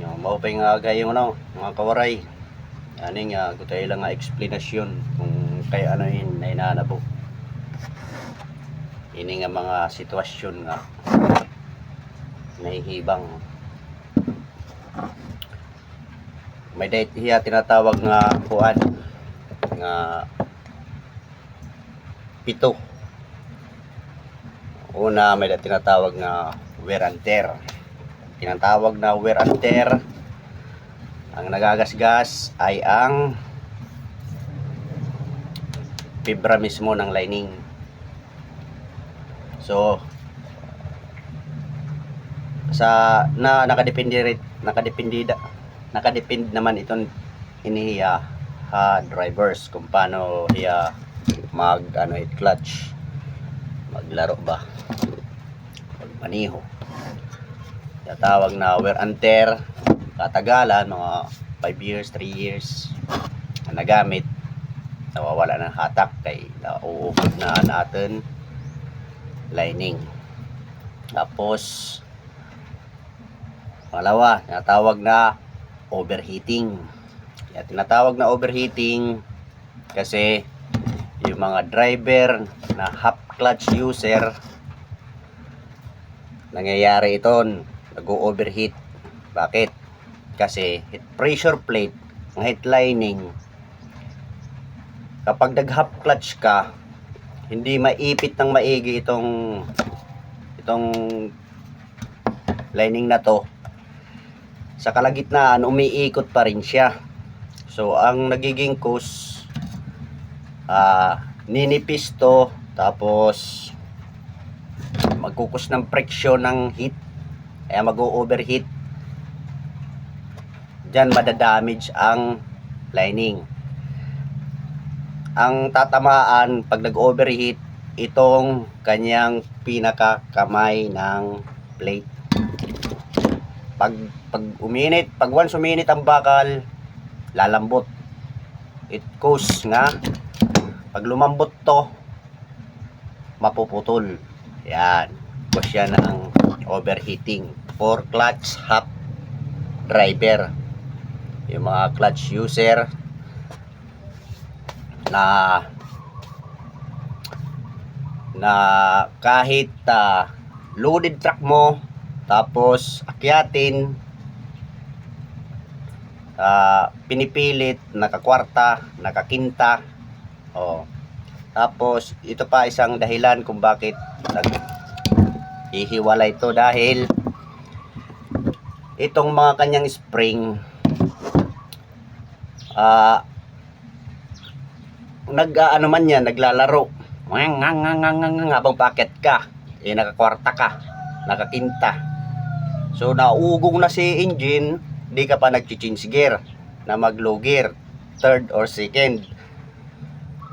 No, maupay nga gayon mga kawaray. Ani nga gutay lang nga explanation kung kay ano yun na inanabo. Ini nga mga sitwasyon nga nahihibang. May date hiya tinatawag nga kuan nga pito. Una may tinatawag nga wear and tear. Tinatawag na wear and tear, ang nagagasgas ay ang fibra mismo ng lining. So sa nakadepende naman itong inihiya drivers kung paano hiya mag clutch, maglaro ba, magmaniho. Tawag na wear and tear, katagalan mga 5 years, 3 years na nagamit, nawawala ng hatak kay nauubod na natin lining. Tapos pangalawa, tinatawag na overheating. Kaya tinatawag na overheating kasi yung mga driver na half clutch user, nangyayari ito, nag-overheat. Bakit? Kasi heat pressure plate, ang heat lining, kapag nag-half clutch ka, hindi maipit ng maigi itong lining na to. Sa kalagitnaan, umiikot pa rin siya. So, ang nagiging cause, ninipis to, tapos magkukus ng friction ng heat, kaya mag-overheat. Diyan madadamage ang lining. Ang tatamaan pag nag-overheat, itong kanyang pinakakamay ng plate. Pag uminit, pag once uminit ang bakal, lalambot. It cause nga, pag lumambot to, mapuputol. Yan. Cause yan ang overheating for clutch half driver. Yung mga clutch user na kahit loaded truck mo, tapos akyatin, pinipilit, nakakwarta, nakakinta, tapos ito pa isang dahilan kung bakit hihiwalay ito, dahil itong mga kanyang spring man yan, naglalaro habang packet ka, nakakwarta ka, nakakinta. So naugong na si engine, di ka pa nag-change gear na mag-low gear, third or second.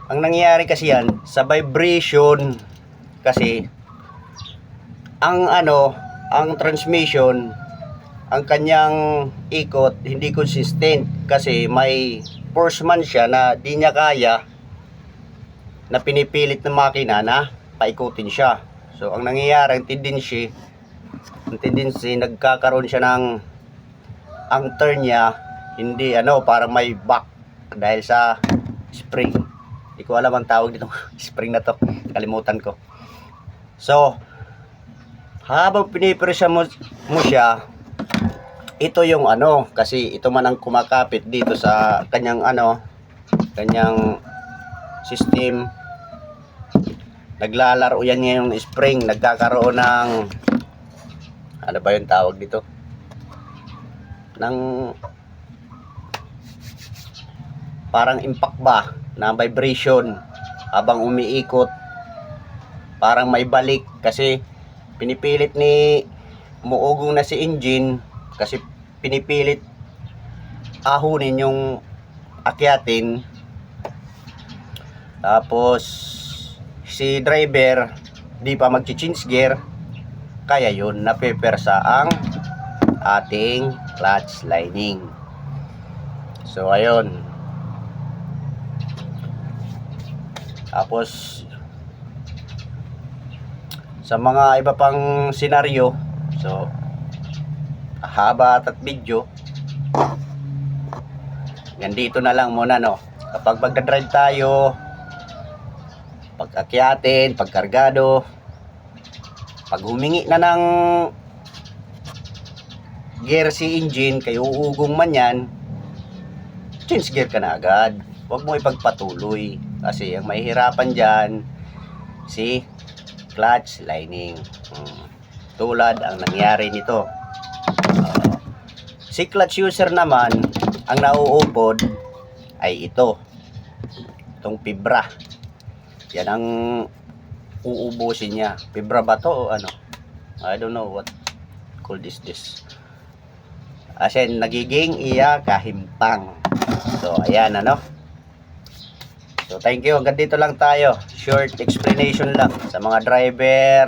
Ang nangyayari kasi yan sa vibration, kasi ang transmission, ang kanyang ikot hindi consistent kasi may force man siya na di niya kaya, na pinipilit ng makina na paikutin siya. So ang nangyayari, ang tendency nagkakaroon siya ng, ang turn niya hindi parang may back dahil sa spring. Hindi ko alam ang tawag dito spring na to, kalimutan ko. So habang pinipressure mo siya, ito yung kasi ito man ang kumakapit dito sa kanyang kanyang system, naglalaro yan yung spring, nagkakaroon ng ano ba yung tawag dito, ng parang impact ba na vibration habang umiikot, parang may balik kasi pinipilit umuugong na si engine, kasi pinipilit ahunin yung akyatin, tapos si driver di pa mag-change gear, kaya yun napepersa ang ating clutch lining. So ayun, tapos sa mga iba pang senaryo, so haba at video, Ganito na lang muna, no. Kapag magdadrive tayo, pag-akyatin, pagkargado, pag humingi na ng gear si engine, kayo uugong man yan, change gear ka na agad. Huwag mo ipagpatuloy. Kasi ang mahihirapan dyan, si clutch lining. Tulad ang nangyari nito. Si clutch user naman, ang nauubod ay ito. Itong fibra. Yan ang uubusin niya. Fibra ba to o ano? I don't know what called is this. Kasi nagiging iya kahimpang. So, ayan ano. So, thank you. Hanggang dito lang tayo. Short explanation lang sa mga driver.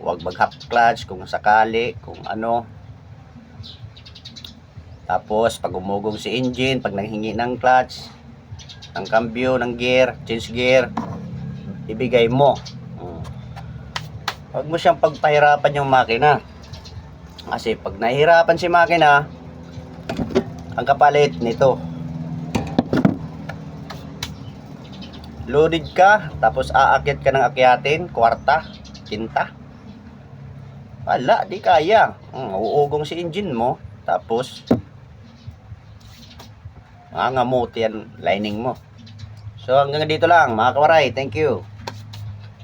Huwag mag-half clutch kung sakali, kung ano. Tapos, pag umugong si engine, pag nanghingi ng clutch, ng cambio, ng gear, change gear, ibigay mo. Huwag mo siyang pagpahirapan yung makina. Kasi pag nahihirapan si makina, ang kapalit nito. Loaded ka, tapos aakyat ka ng akyatin, kwarta, quinta. Wala, di kaya. Uugong si engine mo, tapos nangangamuti yan lining mo. So hanggang dito lang mga kawaray. Thank you.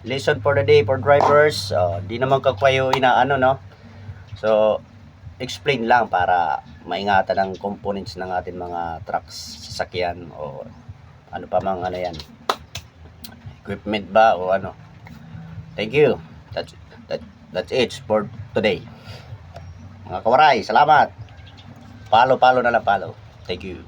Lesson for the day for drivers. Di naman kakwayo inaano, no. So explain lang para maingatan ang components ng ating mga trucks, sasakyan o ano pa mang ano yan, equipment ba o ano. Thank you. That's it for today. Mga kawaray, salamat. Follow na lang, follow. Thank you.